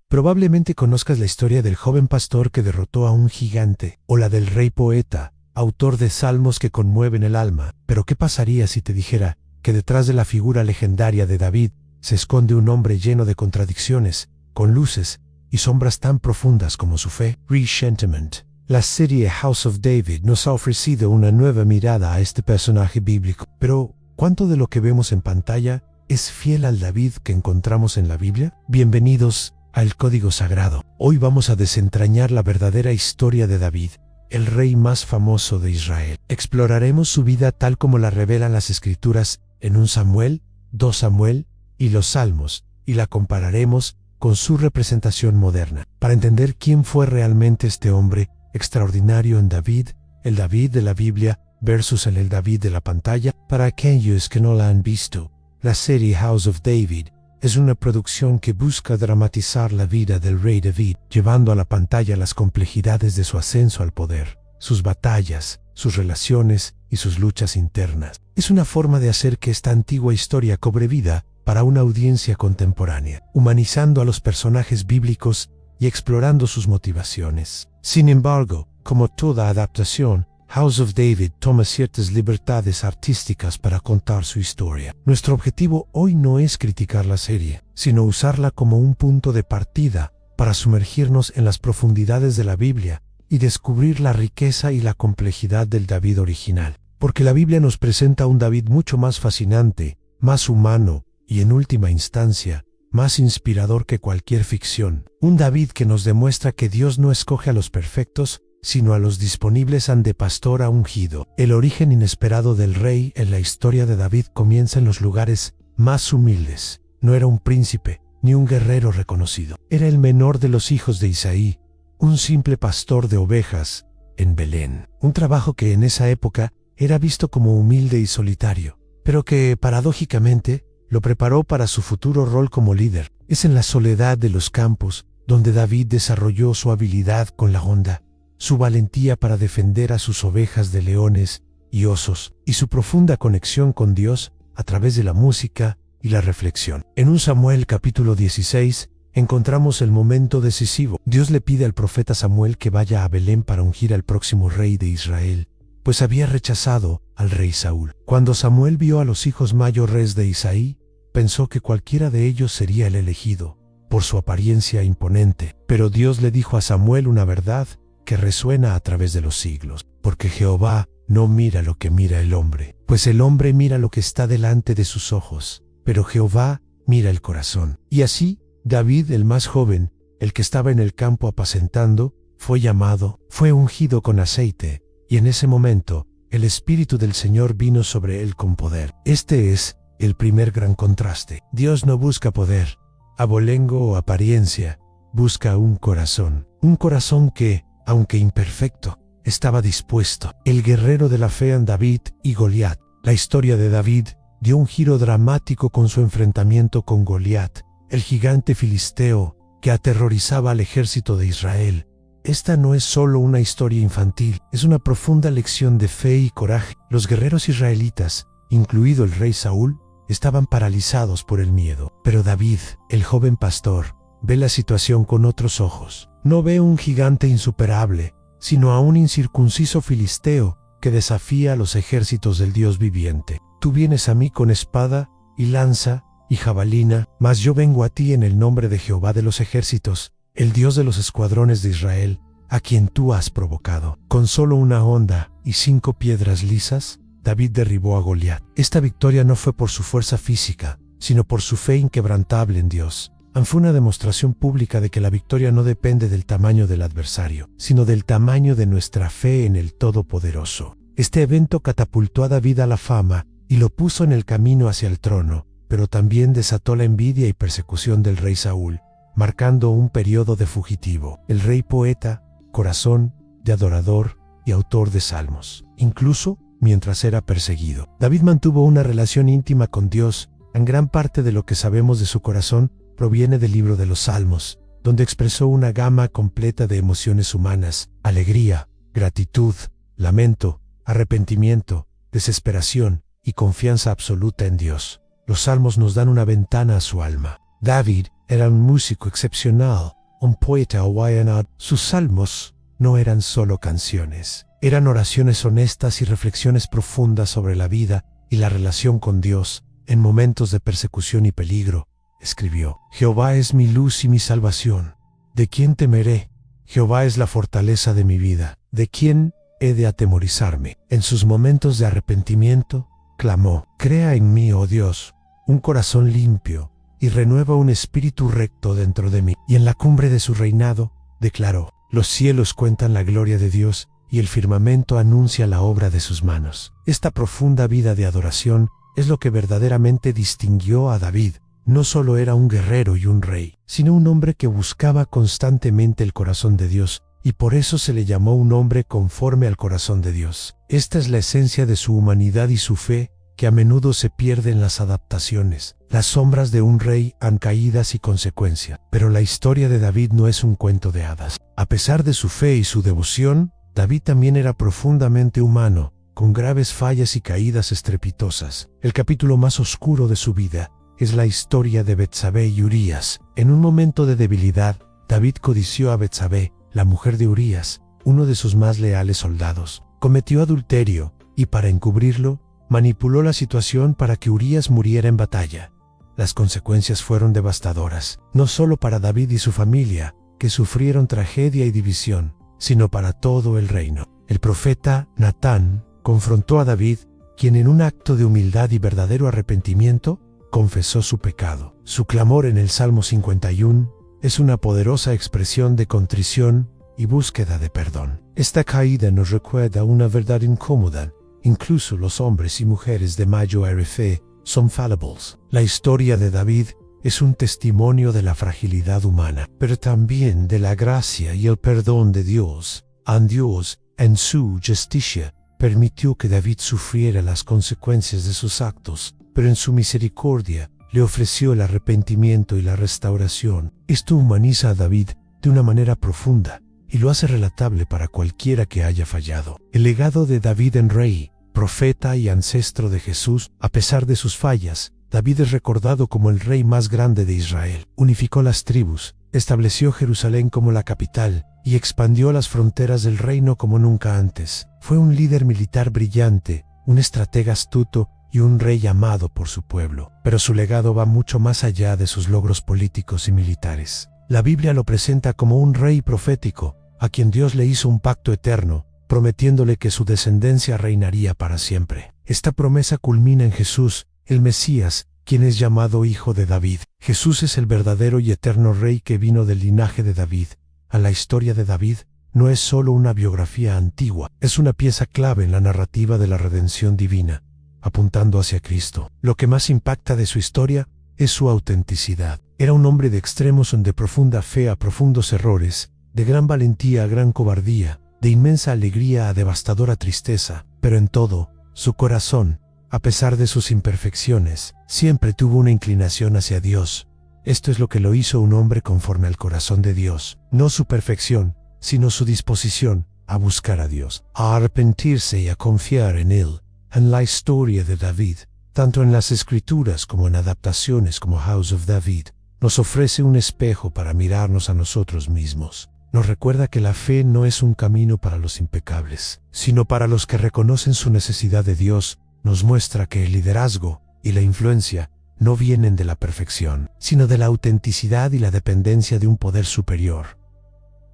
Probablemente conozcas la historia del joven pastor que derrotó a un gigante, o la del rey poeta, autor de salmos que conmueven el alma. Pero ¿qué pasaría si te dijera que detrás de la figura legendaria de David se esconde un hombre lleno de contradicciones, con luces y sombras tan profundas como su fe? Resentiment. La serie House of David nos ha ofrecido una nueva mirada a este personaje bíblico. Pero, ¿cuánto de lo que vemos en pantalla es fiel al David que encontramos en la Biblia? Bienvenidos al Código Sagrado. Hoy vamos a desentrañar la verdadera historia de David, el rey más famoso de Israel. Exploraremos su vida tal como la revelan las Escrituras en 1 Samuel, 2 Samuel y los Salmos, y la compararemos con su representación moderna, para entender quién fue realmente este hombre extraordinario en David, el David de la Biblia versus el David de la pantalla. Para aquellos que no la han visto, la serie House of David es una producción que busca dramatizar la vida del rey David, llevando a la pantalla las complejidades de su ascenso al poder, sus batallas, sus relaciones y sus luchas internas. Es una forma de hacer que esta antigua historia cobre vida para una audiencia contemporánea, humanizando a los personajes bíblicos y explorando sus motivaciones. Sin embargo, como toda adaptación, House of David toma ciertas libertades artísticas para contar su historia. Nuestro objetivo hoy no es criticar la serie, sino usarla como un punto de partida para sumergirnos en las profundidades de la Biblia y descubrir la riqueza y la complejidad del David original. Porque la Biblia nos presenta un David mucho más fascinante, más humano y, en última instancia, más inspirador que cualquier ficción. Un David que nos demuestra que Dios no escoge a los perfectos, sino a los disponibles ante pastor ungido. El origen inesperado del rey en la historia de David comienza en los lugares más humildes. No era un príncipe, ni un guerrero reconocido. Era el menor de los hijos de Isaí, un simple pastor de ovejas en Belén. Un trabajo que en esa época era visto como humilde y solitario, pero que, paradójicamente, lo preparó para su futuro rol como líder. Es en la soledad de los campos donde David desarrolló su habilidad con la honda, su valentía para defender a sus ovejas de leones y osos, y su profunda conexión con Dios a través de la música y la reflexión. En 1 Samuel capítulo 16 encontramos el momento decisivo. Dios le pide al profeta Samuel que vaya a Belén para ungir al próximo rey de Israel, pues había rechazado al rey Saúl. Cuando Samuel vio a los hijos mayores de Isaí, pensó que cualquiera de ellos sería el elegido, por su apariencia imponente. Pero Dios le dijo a Samuel una verdad que resuena a través de los siglos, porque Jehová no mira lo que mira el hombre, pues el hombre mira lo que está delante de sus ojos, pero Jehová mira el corazón. Y así, David, el más joven, el que estaba en el campo apacentando, fue llamado, fue ungido con aceite, y en ese momento, el Espíritu del Señor vino sobre él con poder. Este es el primer gran contraste. Dios no busca poder, abolengo o apariencia, busca un corazón que, aunque imperfecto, estaba dispuesto. El guerrero de la fe en David y Goliat. La historia de David dio un giro dramático con su enfrentamiento con Goliat, el gigante filisteo que aterrorizaba al ejército de Israel. Esta no es solo una historia infantil, es una profunda lección de fe y coraje. Los guerreros israelitas, incluido el rey Saúl, estaban paralizados por el miedo. Pero David, el joven pastor, ve la situación con otros ojos. No ve un gigante insuperable, sino a un incircunciso filisteo que desafía a los ejércitos del Dios viviente. Tú vienes a mí con espada y lanza y jabalina, mas yo vengo a ti en el nombre de Jehová de los ejércitos, el Dios de los escuadrones de Israel, a quien tú has provocado. Con solo una honda y 5 piedras lisas, David derribó a Goliat. Esta victoria no fue por su fuerza física, sino por su fe inquebrantable en Dios. Fue una demostración pública de que la victoria no depende del tamaño del adversario, sino del tamaño de nuestra fe en el Todopoderoso. Este evento catapultó a David a la fama y lo puso en el camino hacia el trono, pero también desató la envidia y persecución del rey Saúl, marcando un periodo de fugitivo. El rey poeta, corazón de adorador y autor de salmos, incluso mientras era perseguido. David mantuvo una relación íntima con Dios. En gran parte de lo que sabemos de su corazón proviene del libro de los Salmos, donde expresó una gama completa de emociones humanas: alegría, gratitud, lamento, arrepentimiento, desesperación y confianza absoluta en Dios. Los Salmos nos dan una ventana a su alma. David, era un músico excepcional, un poeta hawaiano. Sus salmos no eran solo canciones, eran oraciones honestas y reflexiones profundas sobre la vida y la relación con Dios en momentos de persecución y peligro. Escribió: Jehová es mi luz y mi salvación. ¿De quién temeré? Jehová es la fortaleza de mi vida. ¿De quién he de atemorizarme? En sus momentos de arrepentimiento, clamó: Crea en mí, oh Dios, un corazón limpio, y renueva un espíritu recto dentro de mí. Y en la cumbre de su reinado, declaró: Los cielos cuentan la gloria de Dios, y el firmamento anuncia la obra de sus manos. Esta profunda vida de adoración es lo que verdaderamente distinguió a David. No solo era un guerrero y un rey, sino un hombre que buscaba constantemente el corazón de Dios, y por eso se le llamó un hombre conforme al corazón de Dios. Esta es la esencia de su humanidad y su fe, que a menudo se pierde en las adaptaciones. Las sombras de un rey han caídas y consecuencia, pero la historia de David no es un cuento de hadas. A pesar de su fe y su devoción, David también era profundamente humano, con graves fallas y caídas estrepitosas. El capítulo más oscuro de su vida es la historia de Betsabé y Urías. En un momento de debilidad, David codició a Betsabé, la mujer de Urías, uno de sus más leales soldados. Cometió adulterio, y para encubrirlo, manipuló la situación para que Urías muriera en batalla. Las consecuencias fueron devastadoras, no solo para David y su familia, que sufrieron tragedia y división, sino para todo el reino. El profeta Natán confrontó a David, quien en un acto de humildad y verdadero arrepentimiento, confesó su pecado. Su clamor en el Salmo 51 es una poderosa expresión de contrición y búsqueda de perdón. Esta caída nos recuerda una verdad incómoda: incluso los hombres y mujeres de mayor fe son fallibles. La historia de David es un testimonio de la fragilidad humana, pero también de la gracia y el perdón de Dios. Dios, en su justicia, permitió que David sufriera las consecuencias de sus actos, pero en su misericordia le ofreció el arrepentimiento y la restauración. Esto humaniza a David de una manera profunda y lo hace relatable para cualquiera que haya fallado. El legado de David en rey, profeta y ancestro de Jesús. A pesar de sus fallas, David es recordado como el rey más grande de Israel. Unificó las tribus, estableció Jerusalén como la capital y expandió las fronteras del reino como nunca antes. Fue un líder militar brillante, un estratega astuto y un rey amado por su pueblo. Pero su legado va mucho más allá de sus logros políticos y militares. La Biblia lo presenta como un rey profético, a quien Dios le hizo un pacto eterno, prometiéndole que su descendencia reinaría para siempre. Esta promesa culmina en Jesús, el Mesías, quien es llamado Hijo de David. Jesús es el verdadero y eterno Rey que vino del linaje de David. A la historia de David no es solo una biografía antigua, es una pieza clave en la narrativa de la redención divina, apuntando hacia Cristo. Lo que más impacta de su historia es su autenticidad. Era un hombre de extremos, de profunda fe a profundos errores, de gran valentía a gran cobardía, de inmensa alegría a devastadora tristeza, pero en todo, su corazón, a pesar de sus imperfecciones, siempre tuvo una inclinación hacia Dios. Esto es lo que lo hizo un hombre conforme al corazón de Dios, no su perfección, sino su disposición a buscar a Dios, a arrepentirse y a confiar en Él. En la historia de David, tanto en las Escrituras como en adaptaciones como House of David, nos ofrece un espejo para mirarnos a nosotros mismos. Nos recuerda que la fe no es un camino para los impecables, sino para los que reconocen su necesidad de Dios. Nos muestra que el liderazgo y la influencia no vienen de la perfección, sino de la autenticidad y la dependencia de un poder superior.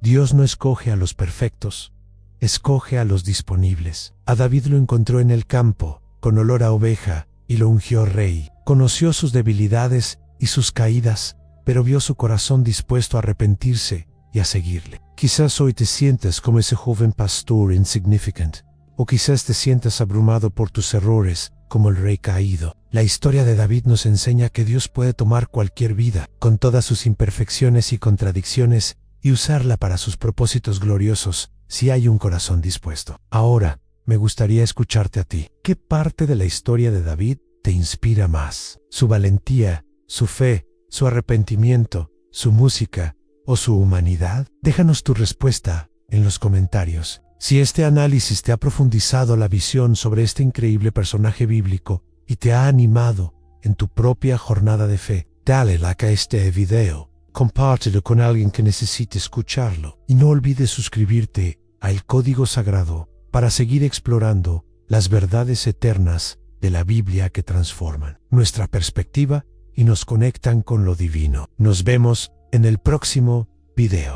Dios no escoge a los perfectos, escoge a los disponibles. A David lo encontró en el campo, con olor a oveja, y lo ungió rey. Conoció sus debilidades y sus caídas, pero vio su corazón dispuesto a arrepentirse y a seguirle. Quizás hoy te sientas como ese joven pastor insignificant, o quizás te sientas abrumado por tus errores, como el rey caído. La historia de David nos enseña que Dios puede tomar cualquier vida, con todas sus imperfecciones y contradicciones, y usarla para sus propósitos gloriosos, si hay un corazón dispuesto. Ahora, me gustaría escucharte a ti. ¿Qué parte de la historia de David te inspira más? ¿Su valentía, su fe, su arrepentimiento, su música o su humanidad? Déjanos tu respuesta en los comentarios. Si este análisis te ha profundizado la visión sobre este increíble personaje bíblico y te ha animado en tu propia jornada de fe, Dale like a este video, compártelo con alguien que necesite escucharlo y no olvides suscribirte a El Código Sagrado para seguir explorando las verdades eternas de la Biblia que transforman nuestra perspectiva y nos conectan con lo divino. Nos vemos en el próximo video.